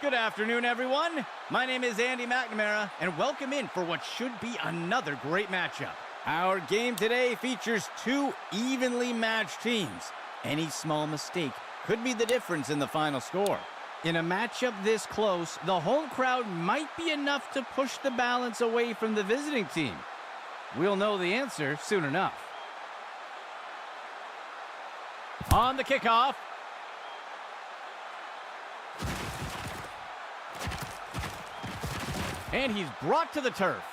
Good afternoon, everyone. My name is Andy McNamara, and welcome in for what should be another great matchup. Our game today features two evenly matched teams. Any small mistake could be the difference in the final score. In a matchup this close, the home crowd might be enough to push the balance away from the visiting team. We'll know the answer soon enough. On the kickoff. And he's brought to the turf.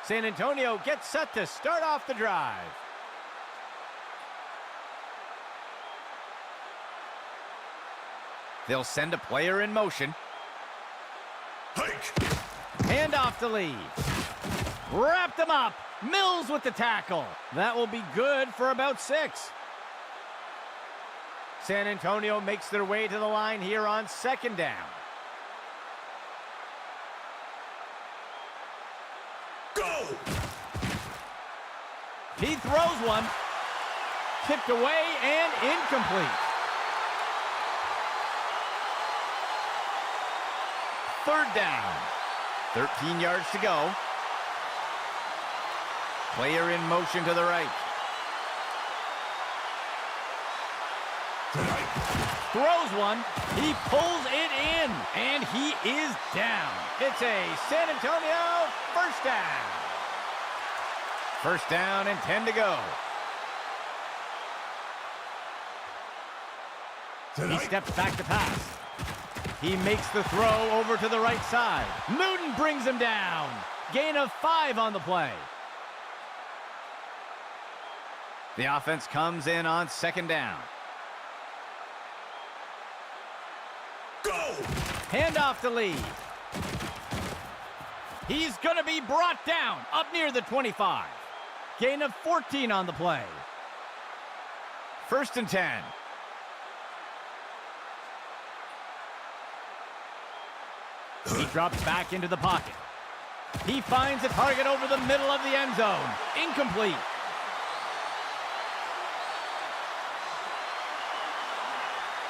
San Antonio gets set to start off the drive. They'll send a player in motion. Hike. Hand off to Lee. Wrapped him up. Mills with the tackle. That will be good for about 6. San Antonio makes their way to the line here on second down. Go! He throws one. Tipped away and incomplete. Third down. 13 yards to go. Player in motion to the right. Throws one. He pulls it in. And he is down. It's a San Antonio first down. First down and 10 to go. He steps back to pass. He makes the throw over to the right side. Newton brings him down. Gain of 5 on the play. The offense comes in on second down. Go! Hand off to Lee. He's going to be brought down up near the 25. Gain of 14 on the play. First and 10. He drops back into the pocket. He finds a target over the middle of the end zone. Incomplete.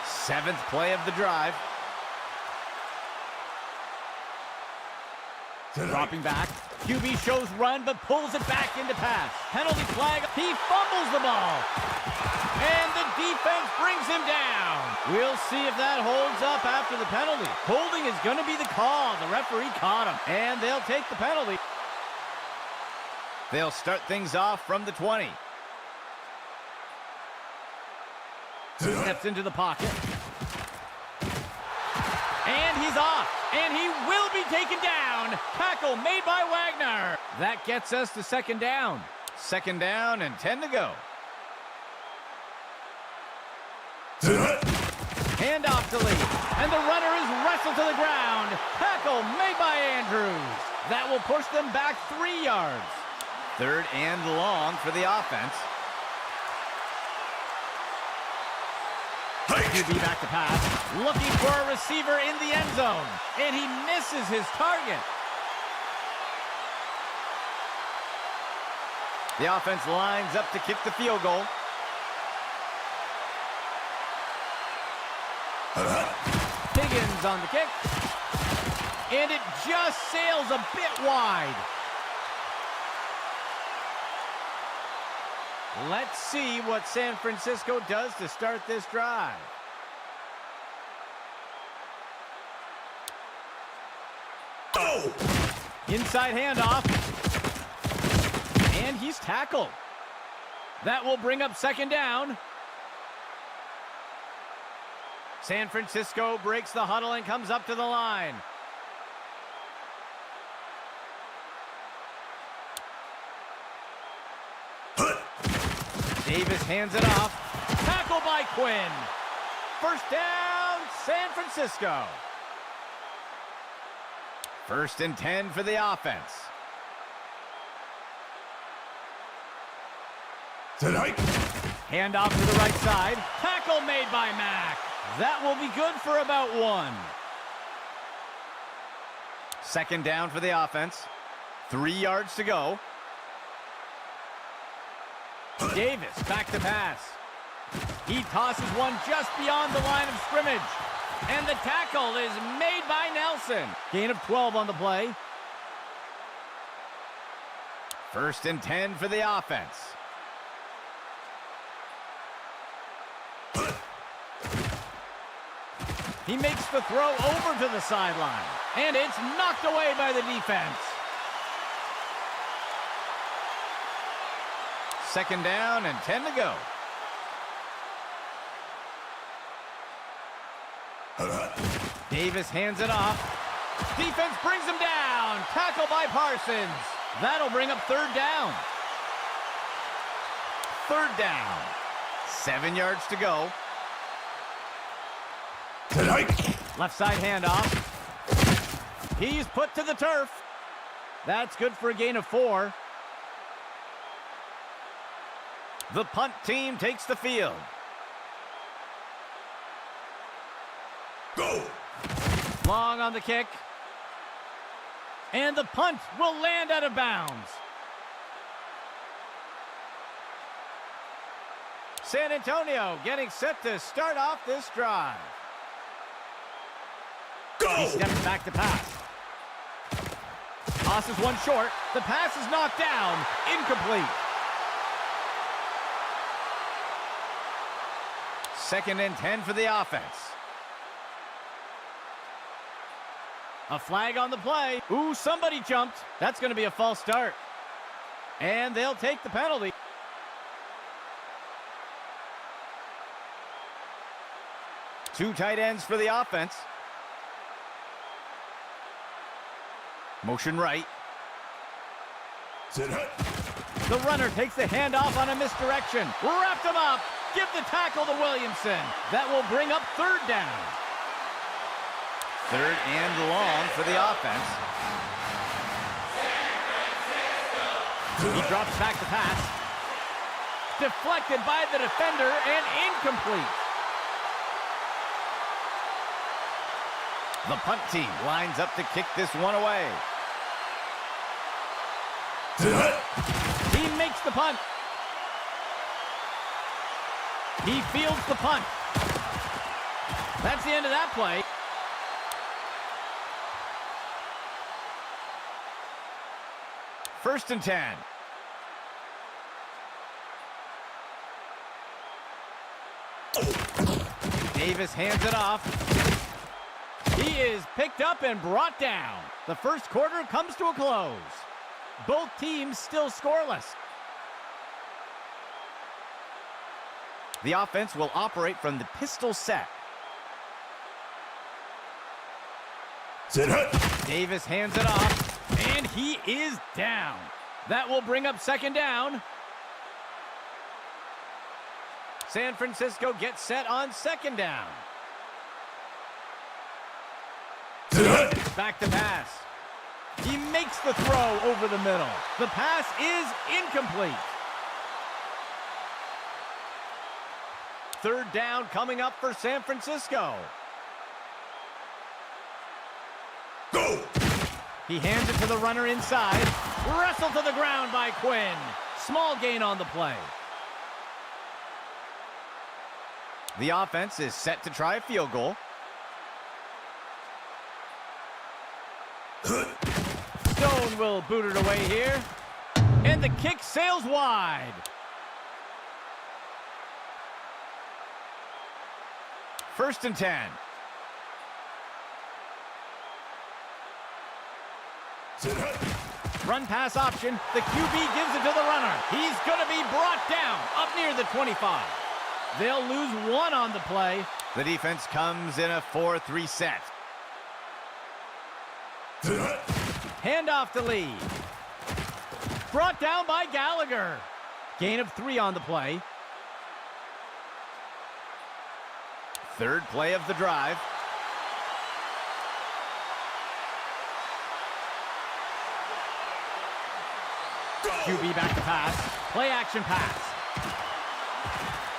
Seventh play of the drive. Dropping back. QB shows run, but pulls it back into pass. Penalty flag. He fumbles the ball. And the defense brings him down. We'll see if that holds up after the penalty. Holding is going to be the call. The referee caught him. And they'll take the penalty. They'll start things off from the 20. Steps into the pocket. And he's off. And he will be taken down. Tackle made by Wagner. That gets us to second down. Second down and 10 to go. Hand off to Lee. And the runner is wrestled to the ground. Tackle made by Andrews. That will push them back 3 yards. Third and long for the offense. QB back to pass, looking for a receiver in the end zone, and he misses his target. The offense lines up to kick the field goal. Higgins on the kick, and it just sails a bit wide. Let's see what San Francisco does to start this drive. Oh! Inside handoff. And he's tackled. That will bring up second down. San Francisco breaks the huddle and comes up to the line. Davis hands it off. Tackle by Quinn. First down, San Francisco. First and 10 for the offense. Tonight. Hand off to the right side. Tackle made by Mack. That will be good for about 1. Second down for the offense. 3 yards to go. Davis back to pass. He tosses one just beyond the line of scrimmage. And the tackle is made by Nelson. Gain of 12 on the play. 1st and 10 for the offense. He makes the throw over to the sideline. And it's knocked away by the defense. 2nd down and 10 to go. Davis hands it off. Defense brings him down. Tackle by Parsons. That'll bring up 3rd down. 3rd down. 7 yards to go. Left side handoff. He's put to the turf. That's good for a gain of 4. The punt team takes the field. Go! Long on the kick. And the punt will land out of bounds. San Antonio getting set to start off this drive. Go! He steps back to pass. Tosses one short. The pass is knocked down. Incomplete. 2nd and 10 for the offense. A flag on the play. Ooh, somebody jumped. That's going to be a false start. And they'll take the penalty. Two tight ends for the offense. Motion right. Sit hut. The runner takes the handoff on a misdirection. Wrapped him up. Give the tackle to Williamson. That will bring up 3rd down. 3rd and long for the offense. He drops back to pass. Deflected by the defender and incomplete. The punt team lines up to kick this one away. He makes the punt. He fields the punt. That's the end of that play. First and 10. Davis hands it off. He is picked up and brought down. The first quarter comes to a close. Both teams still scoreless. The offense will operate from the pistol set. Sit hut. Davis hands it off, and he is down. That will bring up 2nd down. San Francisco gets set on 2nd down. Sit hut. Back to pass. He makes the throw over the middle. The pass is incomplete. 3rd down coming up for San Francisco. Go! He hands it to the runner inside. Wrestled to the ground by Quinn. Small gain on the play. The offense is set to try a field goal. Stone will boot it away here. And the kick sails wide. First and 10. Sit hut. Run pass option. The QB gives it to the runner. He's going to be brought down up near the 25. They'll lose 1 on the play. The defense comes in a 4-3 set. Sit hut. Handoff to Lee. Brought down by Gallagher. Gain of 3 on the play. 3rd play of the drive. QB back to pass. Play action pass.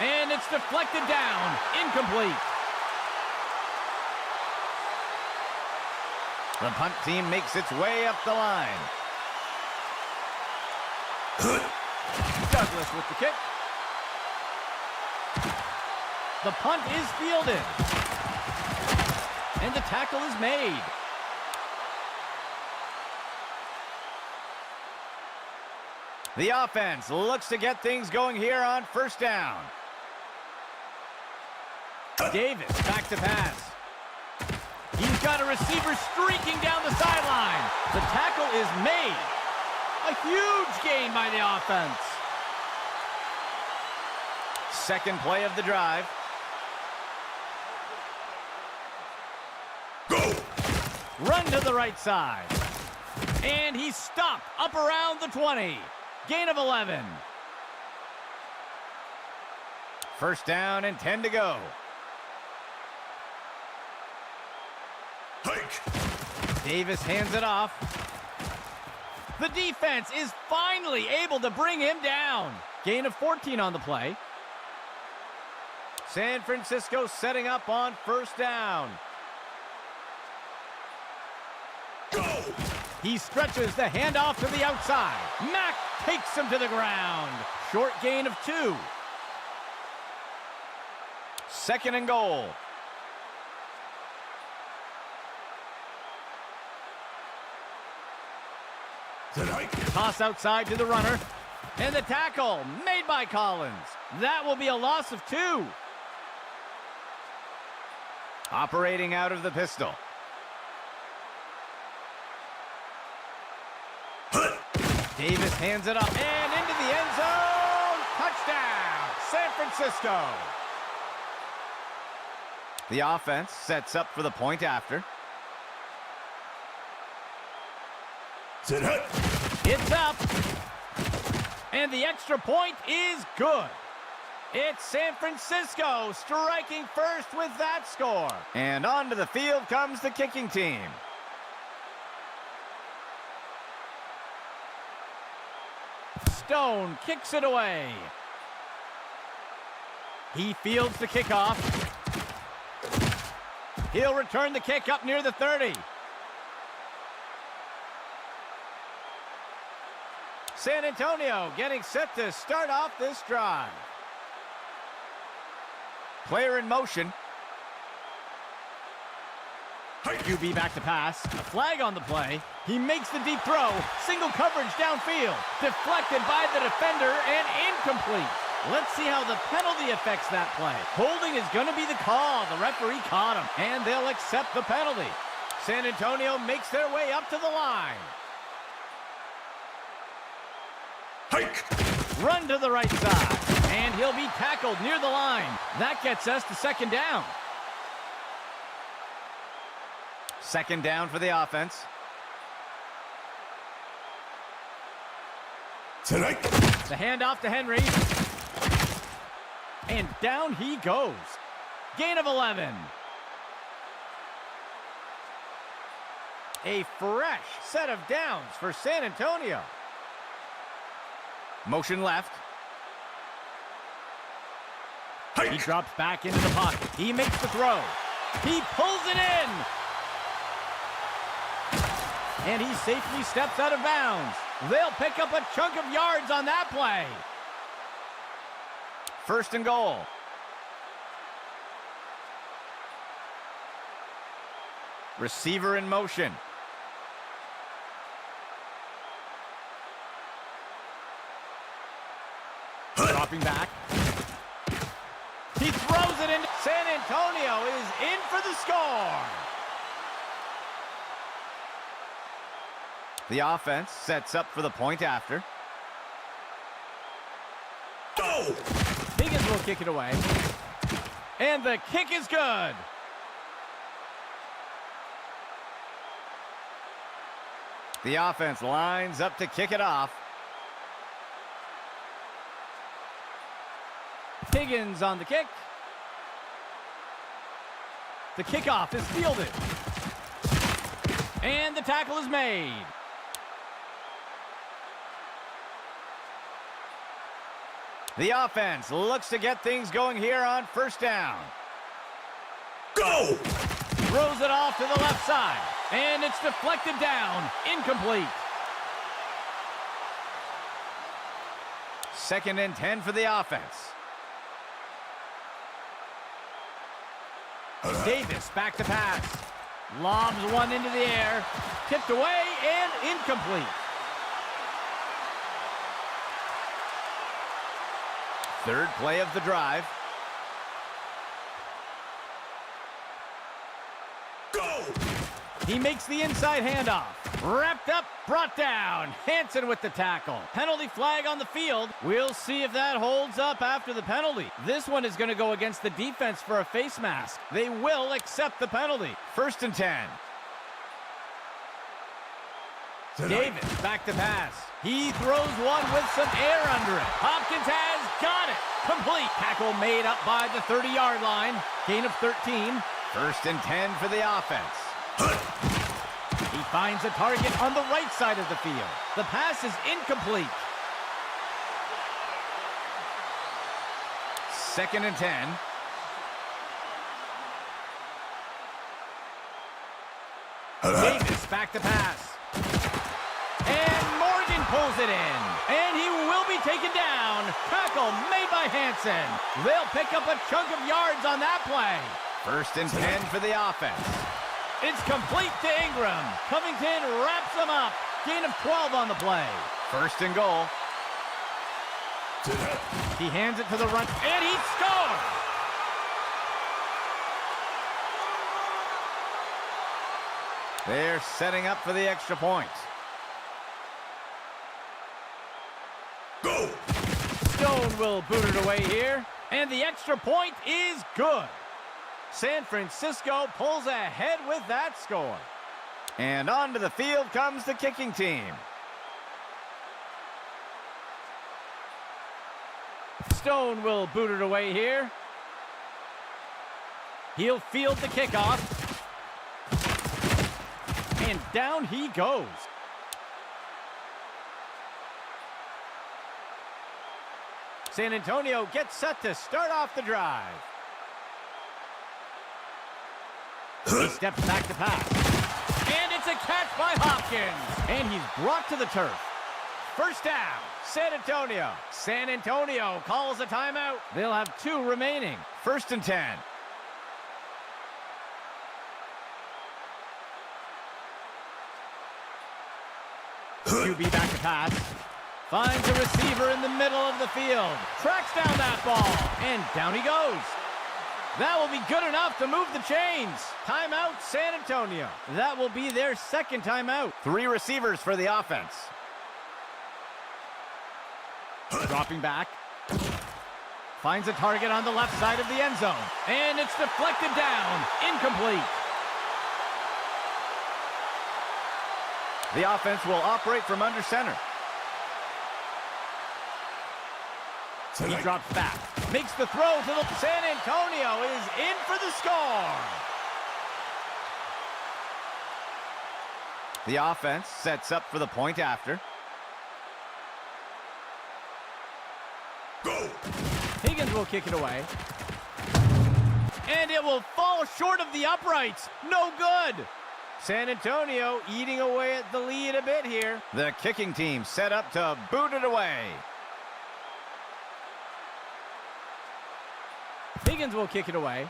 And it's deflected down. Incomplete. The punt team makes its way up the line. Douglas with the kick. The punt is fielded. And the tackle is made. The offense looks to get things going here on first down. Davis back to pass. He's got a receiver streaking down the sideline. The tackle is made. A huge gain by the offense. Second play of the drive. Go! Run to the right side. And he's stopped up around the 20. Gain of 11. First down and 10 to go. Hike! Davis hands it off. The defense is finally able to bring him down. Gain of 14 on the play. San Francisco setting up on first down. Go! He stretches the handoff to the outside. Mack takes him to the ground. Short gain of 2. Second and goal. Set hike! Toss outside to the runner. And the tackle made by Collins. That will be a loss of 2. Operating out of the pistol. Hut! Davis hands it up and into the end zone. Touchdown, San Francisco. The offense sets up for the point after. Set hut! It's up. And the extra point is good. It's San Francisco striking first with that score. And onto the field comes the kicking team. Stone kicks it away. He fields the kickoff. He'll return the kick up near the 30. San Antonio getting set to start off this drive. Player in motion. QB back to pass. A flag on the play. He makes the deep throw. Single coverage downfield. Deflected by the defender and incomplete. Let's see how the penalty affects that play. Holding is going to be the call. The referee caught him, and they'll accept the penalty. San Antonio makes their way up to the line. Hike! Run to the right side. And he'll be tackled near the line. That gets us to second down. Second down for the offense. Set hike! The handoff to Henry. And down he goes. Gain of 11. A fresh set of downs for San Antonio. Motion left. Hike! He drops back into the pocket. He makes the throw. He pulls it in. And he safely steps out of bounds. They'll pick up a chunk of yards on that play. First and goal. Receiver in motion. Dropping back. He throws it in. San Antonio is in for the score. The offense sets up for the point after. Go! Higgins will kick it away. And the kick is good. The offense lines up to kick it off. Higgins on the kick. The kickoff is fielded. And the tackle is made. The offense looks to get things going here on first down. Go! Throws it off to the left side. And it's deflected down. Incomplete. Second and 10 for the offense. Davis back to pass. Lobs one into the air. Tipped away and incomplete. Third play of the drive. Go! He makes the inside handoff. Wrapped up, brought down. Hansen with the tackle. Penalty flag on the field. We'll see if that holds up after the penalty. This one is going to go against the defense for a face mask. They will accept the penalty. 1st and 10. Davis back to pass. He throws one with some air under it. Hopkins has got it. Complete. Tackle made up by the 30-yard line. Gain of 13. 1st and 10 for the offense. He finds a target on the right side of the field. The pass is incomplete. 2nd and 10. Davis back to pass. And Morgan pulls it in. And he will be taken down. Tackle made by Hansen. They'll pick up a chunk of yards on that play. 1st and 10 for the offense. It's complete to Ingram. Covington wraps them up. Gain of 12 on the play. 1st and goal. He hands it to the run, and he scores! They're setting up for the extra point. Go! Stone will boot it away here, and the extra point is good. San Francisco pulls ahead with that score. And onto the field comes the kicking team. Stone will boot it away here. He'll field the kickoff. And down he goes. San Antonio gets set to start off the drive. He steps back to pass. And it's a catch by Hopkins. And he's brought to the turf. 1st down, San Antonio. San Antonio calls a timeout. They'll have 2 remaining. 1st and 10. QB back to pass. Finds a receiver in the middle of the field. Tracks down that ball. And down he goes. That will be good enough to move the chains. Timeout, San Antonio. That will be their 2nd timeout. 3 receivers for the offense. Dropping back. Finds a target on the left side of the end zone. And it's deflected down. Incomplete. The offense will operate from under center. He drops back. Makes the throw to the... San Antonio is in for the score. The offense sets up for the point after. Go! Higgins will kick it away. And it will fall short of the uprights. No good. San Antonio eating away at the lead a bit here. The kicking team set up to boot it away. Higgins will kick it away.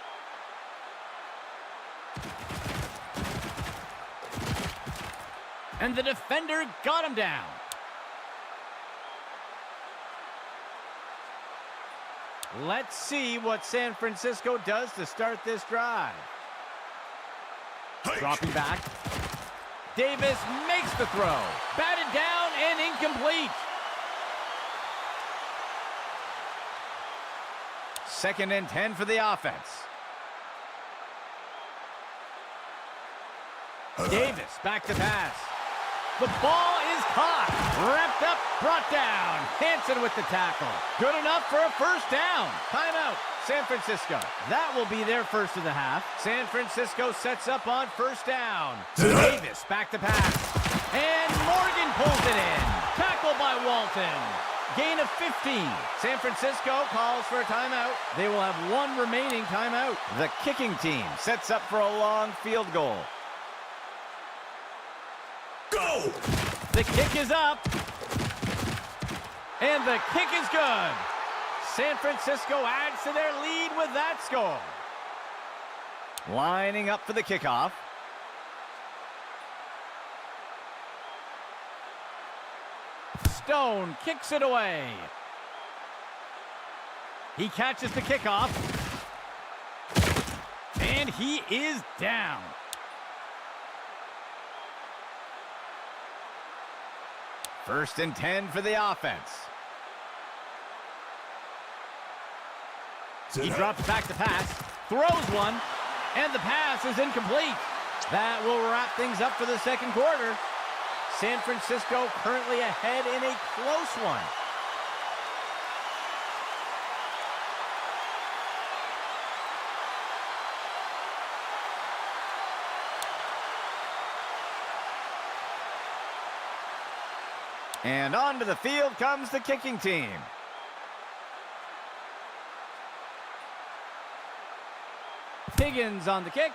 And the defender got him down. Let's see what San Francisco does to start this drive. Dropping back. Davis makes the throw. Batted down and incomplete. 2nd and 10 for the offense. Davis back to pass. The ball is caught. Wrapped up, brought down. Hansen with the tackle. Good enough for a 1st down. Timeout, San Francisco. That will be their 1st of the half. San Francisco sets up on 1st down. Davis back to pass. And Morgan pulls it in. Tackle by Walton. Gain of 15. San Francisco calls for a timeout. They will have 1 remaining timeout. The kicking team sets up for a long field goal. Go! The kick is up. And the kick is good. San Francisco adds to their lead with that score. Lining up for the kickoff. Stone kicks it away. He catches the kickoff. And he is down. First and 10 for the offense. He drops back to pass, throws one, and the pass is incomplete. That will wrap things up for the second quarter. San Francisco currently ahead in a close one. And onto the field comes the kicking team. Higgins on the kick.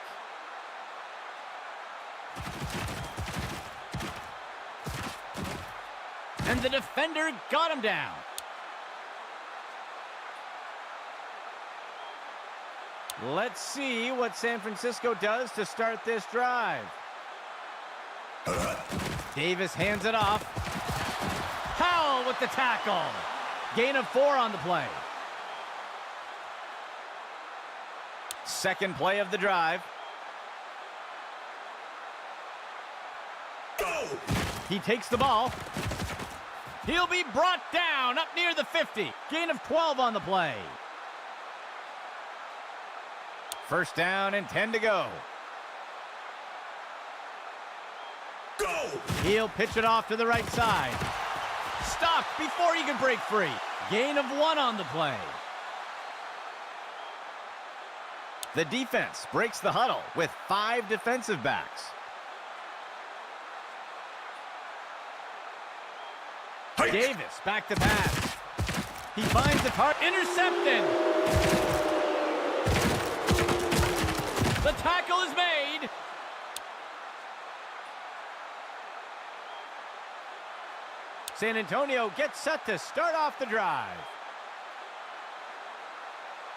And the defender got him down. Let's see what San Francisco does to start this drive. Davis hands it off. Powell with the tackle. Gain of 4 on the play. Second play of the drive. Go! He takes the ball. He'll be brought down up near the 50. Gain of 12 on the play. First down and 10 to go. Go! He'll pitch it off to the right side. Stopped before he can break free. Gain of 1 on the play. The defense breaks the huddle with 5 defensive backs. Hike. Davis back to pass. He finds the target. Intercepted. The tackle is made. San Antonio gets set to start off the drive.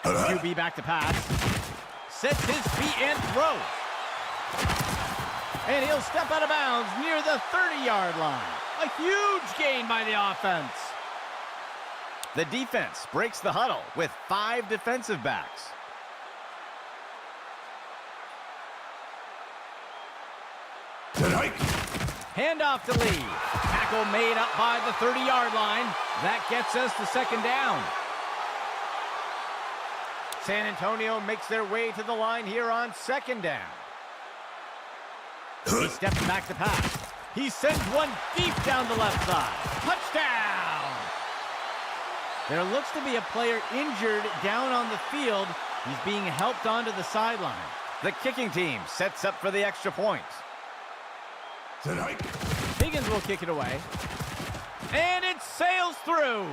QB back to pass. Sets his feet and throws. And he'll step out of bounds near the 30-yard line. A huge gain by the offense. The defense breaks the huddle with 5 defensive backs. Tonight. Handoff to Lee. Tackle made up by the 30-yard line. That gets us to second down. San Antonio makes their way to the line here on second down. He steps back to pass. He sends one deep down the left side. Touchdown! There looks to be a player injured down on the field. He's being helped onto the sideline. The kicking team sets up for the extra point. Tonight. Higgins will kick it away. And it sails through.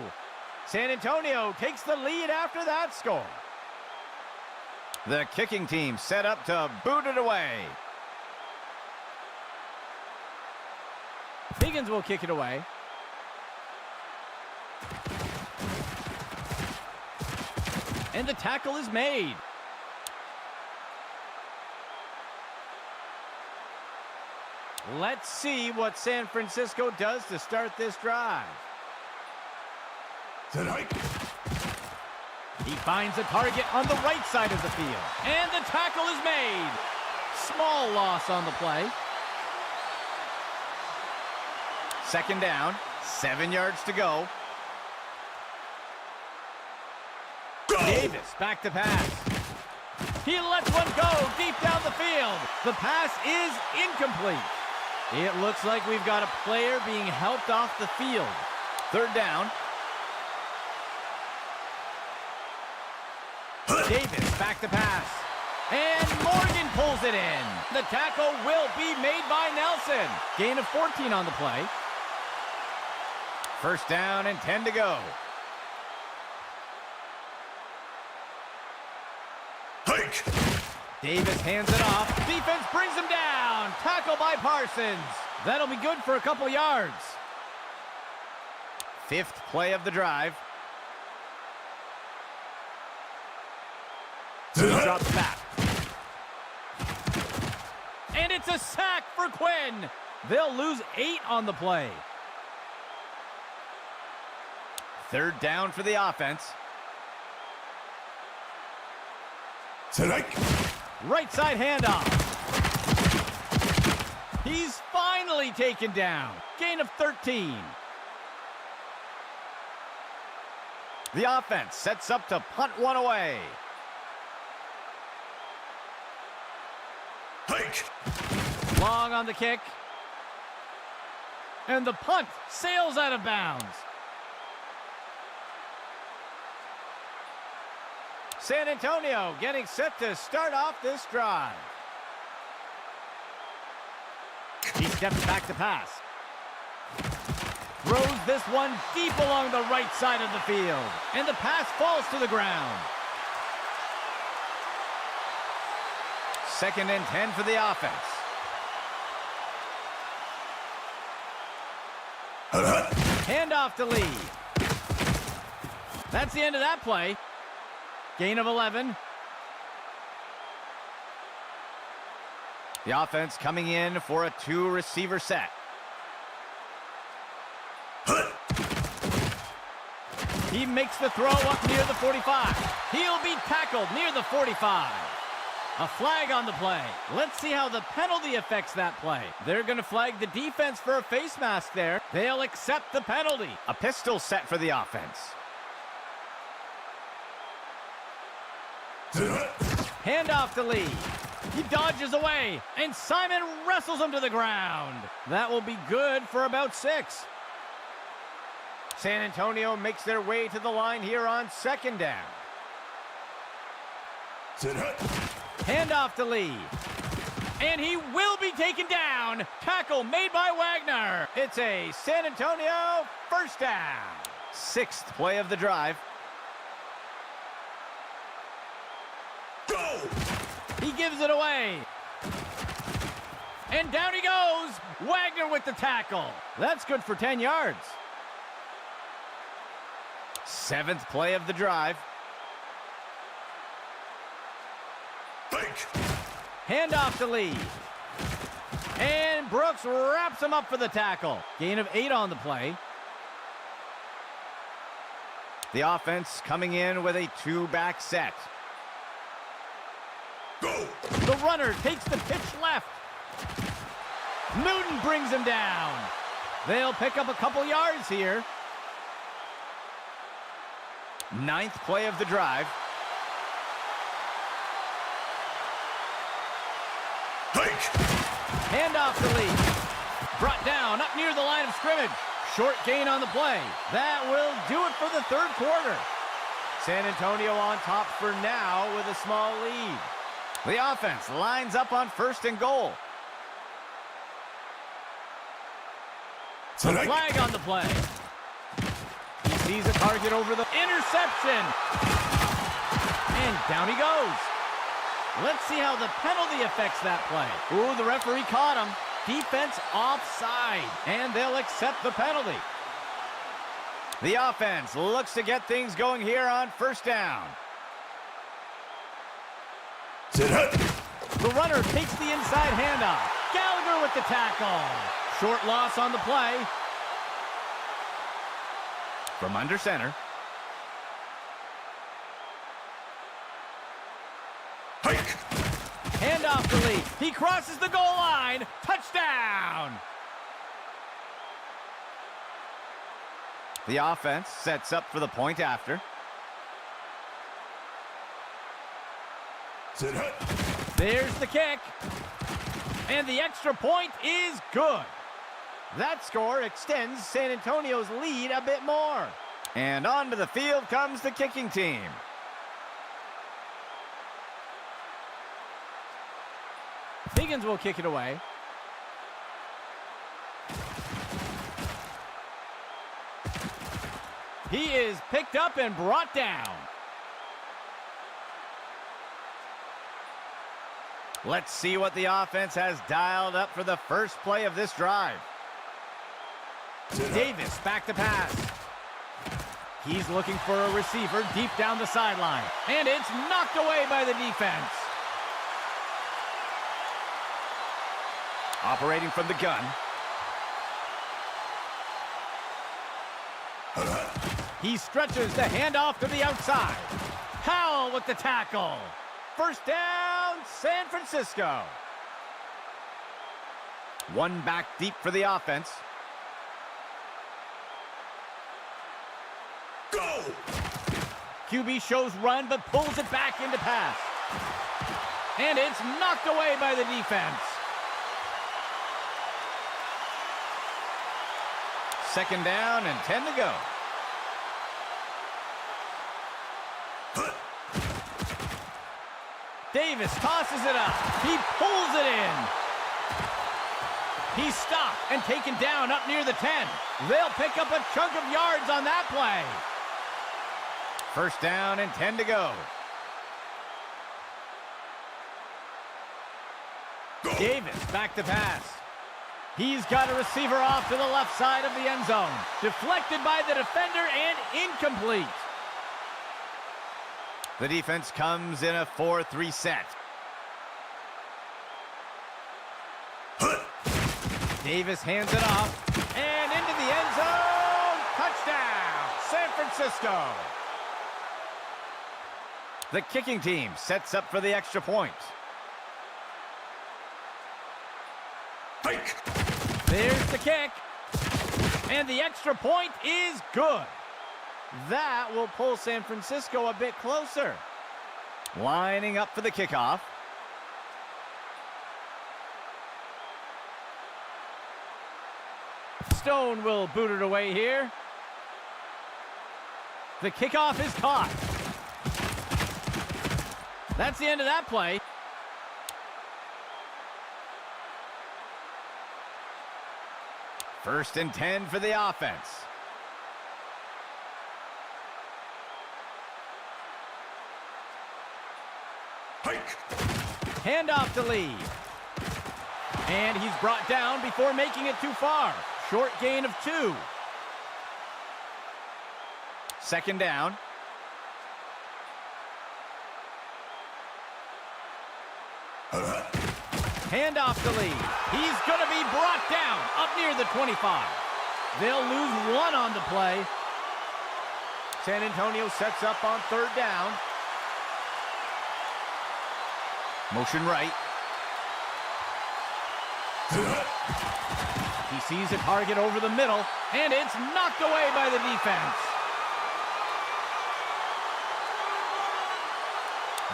San Antonio takes the lead after that score. The kicking team set up to boot it away. Higgins will kick it away. And the tackle is made. Let's see what San Francisco does to start this drive. Tonight. He finds a target on the right side of the field. And the tackle is made. Small loss on the play. Second down, 7 yards to go. Go! Davis back to pass. He lets one go deep down the field. The pass is incomplete. It looks like we've got a player being helped off the field. Third down. Davis back to pass. And Morgan pulls it in. The tackle will be made by Nelson. Gain of 14 on the play. First down and 10 to go. Hike. Davis hands it off. Defense brings him down. Tackle by Parsons. That'll be good for a couple yards. Fifth play of the drive. He drops back. It's a sack for Quinn. They'll lose 8 on the play. Third down for the offense. Set hike. Right side handoff. He's finally taken down. Gain of 13. The offense sets up to punt one away. Hike. Long on the kick. And the punt sails out of bounds. San Antonio getting set to start off this drive. He steps back to pass. Throws this one deep along the right side of the field. And the pass falls to the ground. 2nd and 10 for the offense. Handoff to Lee. That's the end of that play. Gain of 11. The offense coming in for a 2-receiver set. He makes the throw up near the 45. He'll be tackled near the 45. A flag on the play. Let's see how the penalty affects that play. They're going to flag the defense for a face mask there. They'll accept the penalty. A pistol set for the offense. Handoff to Lee. He dodges away, and Simon wrestles him to the ground. That will be good for about 6. San Antonio makes their way to the line here on 2nd down. Handoff to Lee. And he will be taken down. Tackle made by Wagner. It's a San Antonio first down. 6th play of the drive. Go! He gives it away. And down he goes. Wagner with the tackle. That's good for 10 yards. 7th play of the drive. Handoff to Lee. And Brooks wraps him up for the tackle. Gain of 8 on the play. The offense coming in with a 2-back set. Go! The runner takes the pitch left. Newton brings him down. They'll pick up a couple yards here. 9th play of the drive. Handoff to Lee. Brought down up near the line of scrimmage. Short gain on the play. That will do it for the 3rd quarter. San Antonio on top for now with a small lead. The offense lines up on 1st and goal. A flag on the play. He sees a target over the interception. And down he goes. Let's see how the penalty affects that play. Ooh, the referee caught him. Defense offside. And they'll accept the penalty. The offense looks to get things going here on 1st down. The runner takes the inside handoff. Gallagher with the tackle. Short loss on the play. From under center. Handoff to Lee. He crosses the goal line. Touchdown! The offense sets up for the point after. There's the kick. And the extra point is good. That score extends San Antonio's lead a bit more. And onto the field comes the kicking team. Higgins will kick it away. He is picked up and brought down. Let's see what the offense has dialed up for the first play of this drive. Davis back to pass. He's looking for a receiver deep down the sideline. And it's knocked away by the defense. Operating from the gun. He stretches the handoff to the outside. Powell with the tackle. First down, San Francisco. One back deep for the offense. Go! QB shows run, but pulls it back into pass. And it's knocked away by the defense. Second down and 10 to go. Davis tosses it up. He pulls it in. He's stopped and taken down up near the 10. They'll pick up a chunk of yards on that play. First down and 10 to go. Davis back to pass. He's got a receiver off to the left side of the end zone. Deflected by the defender and incomplete. The defense comes in a 4-3 set. Davis hands it off. And into the end zone. Touchdown, San Francisco. The kicking team sets up for the extra point. Hike! There's the kick. And the extra point is good. That will pull San Francisco a bit closer. Lining up for the kickoff. Stone will boot it away here. The kickoff is caught. That's the end of that play. First and 10 for the offense. Hike! Handoff to Lee. And he's brought down before making it too far. Short gain of 2. Second down. Handoff to Lee. He's going to be brought down up near the 25. They'll lose 1 on the play. San Antonio sets up on third down. Motion right. He sees a target over the middle, and it's knocked away by the defense.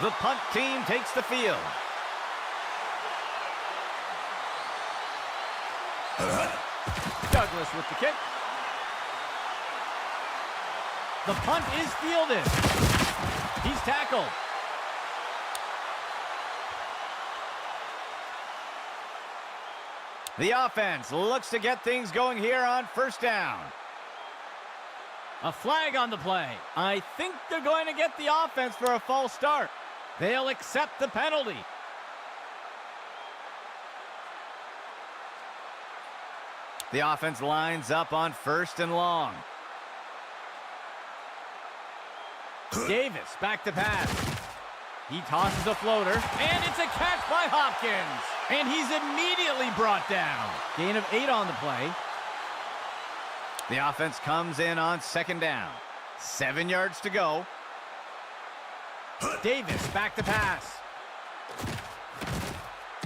The punt team takes the field. Douglas with the kick. The punt is fielded. He's tackled. The offense looks to get things going here on first down. A flag on the play. I think they're going to get the offense for a false start. They'll accept the penalty. The offense lines up on first and long. Davis back to pass. He tosses a floater, and it's a catch by Hopkins. And he's immediately brought down. Gain of 8 on the play. The offense comes in on second down. 7 yards to go. Davis back to pass.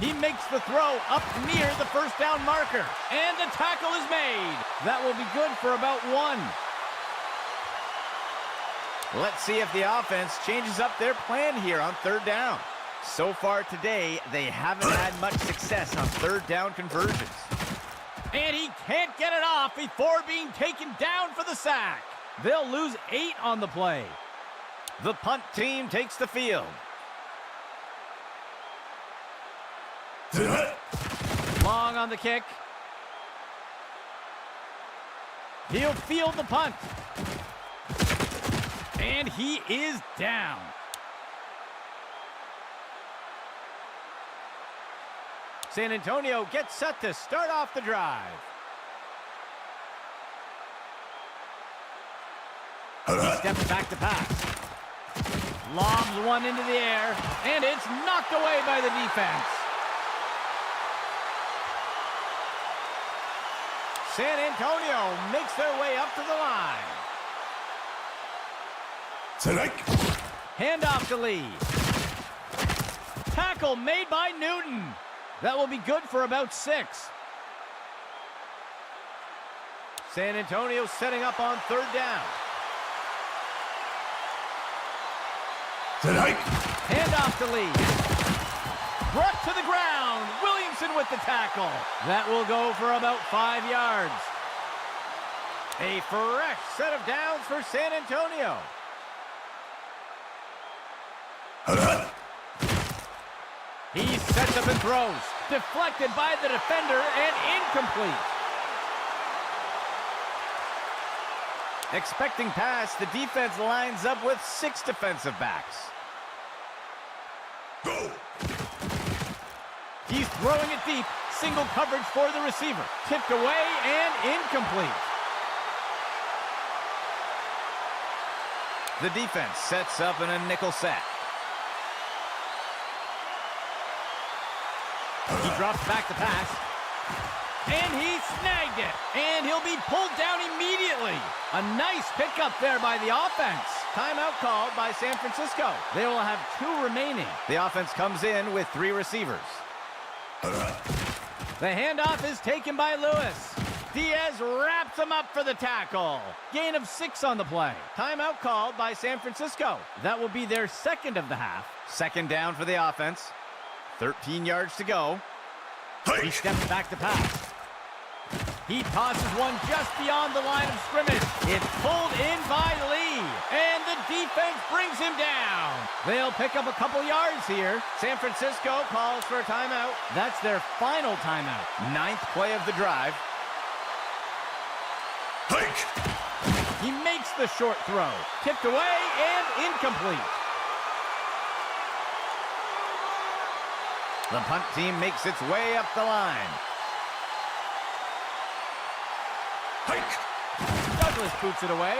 He makes the throw up near the first down marker. And the tackle is made. That will be good for about 1. Let's see if the offense changes up their plan here on third down. So far today, they haven't had much success on third down conversions. And he can't get it off before being taken down for the sack. They'll lose 8 on the play. The punt team takes the field. Long on the kick. He'll field the punt. And he is down. San Antonio gets set to start off the drive. He steps back to pass. Lobs one into the air, and it's knocked away by the defense. San Antonio makes their way up to the line. Strike. Handoff to Lee. Tackle made by Newton. That will be good for about 6. San Antonio setting up on 3rd down. Strike. Handoff to Lee. Brought to the ground. Williamson with the tackle. That will go for about 5 yards. A fresh set of downs for San Antonio. He sets up and throws. Deflected by the defender and incomplete. Expecting pass, the defense lines up with 6 defensive backs. Go. He's throwing it deep. Single coverage for the receiver. Tipped away and incomplete. The defense sets up in a nickel set. He drops back to pass. And he snagged it. And he'll be pulled down immediately. A nice pickup there by the offense. Timeout called by San Francisco. They will have 2 remaining. The offense comes in with 3 receivers. The handoff is taken by Lewis. Diaz wraps him up for the tackle. Gain of 6 on the play. Timeout called by San Francisco. That will be their 2nd of the half. 2nd down for the offense. 13 yards to go. He steps back to pass. He tosses one just beyond the line of scrimmage. It's pulled in by Lee. And the defense brings him down. They'll pick up a couple yards here. San Francisco calls for a timeout. That's their final timeout. 9th play of the drive. Hike. He makes the short throw. Tipped away and incomplete. The punt team makes its way up the line. Hike. Douglas boots it away.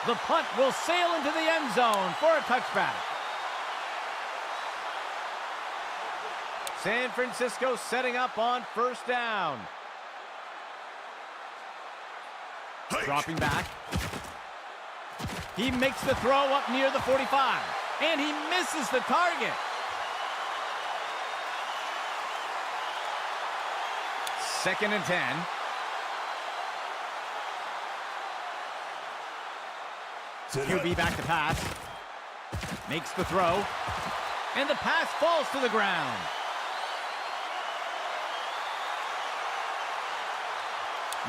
The punt will sail into the end zone for a touchback. San Francisco setting up on 1st down. Hike. Dropping back. He makes the throw up near the 45. And he misses the target. 2nd and 10. QB back to pass. Makes the throw. And the pass falls to the ground.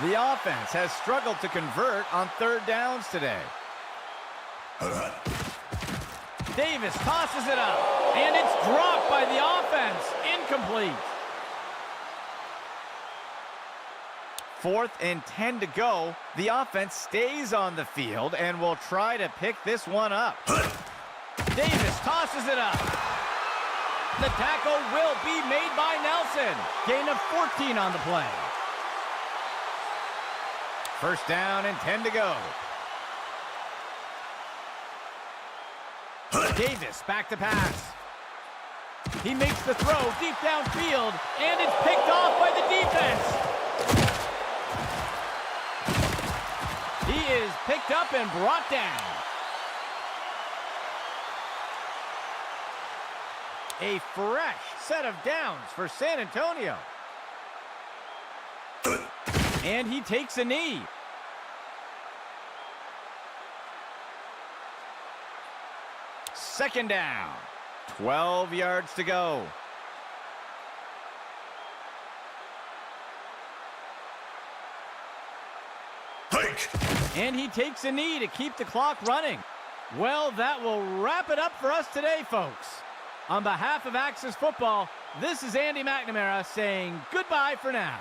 The offense has struggled to convert on 3rd downs today. Davis tosses it up. And it's dropped by the offense. Incomplete. 4th and 10 to go. The offense stays on the field and will try to pick this one up. Davis tosses it up. The tackle will be made by Nelson. Gain of 14 on the play. 1st down and 10 to go. Davis back to pass. He makes the throw deep downfield, and it's picked off by the defense. He is picked up and brought down. A fresh set of downs for San Antonio. And he takes a knee. Second down. 12 yards to go. Hike. And he takes a knee to keep the clock running. Well, that will wrap it up for us today, folks. On behalf of Axis Football, this is Andy McNamara saying goodbye for now.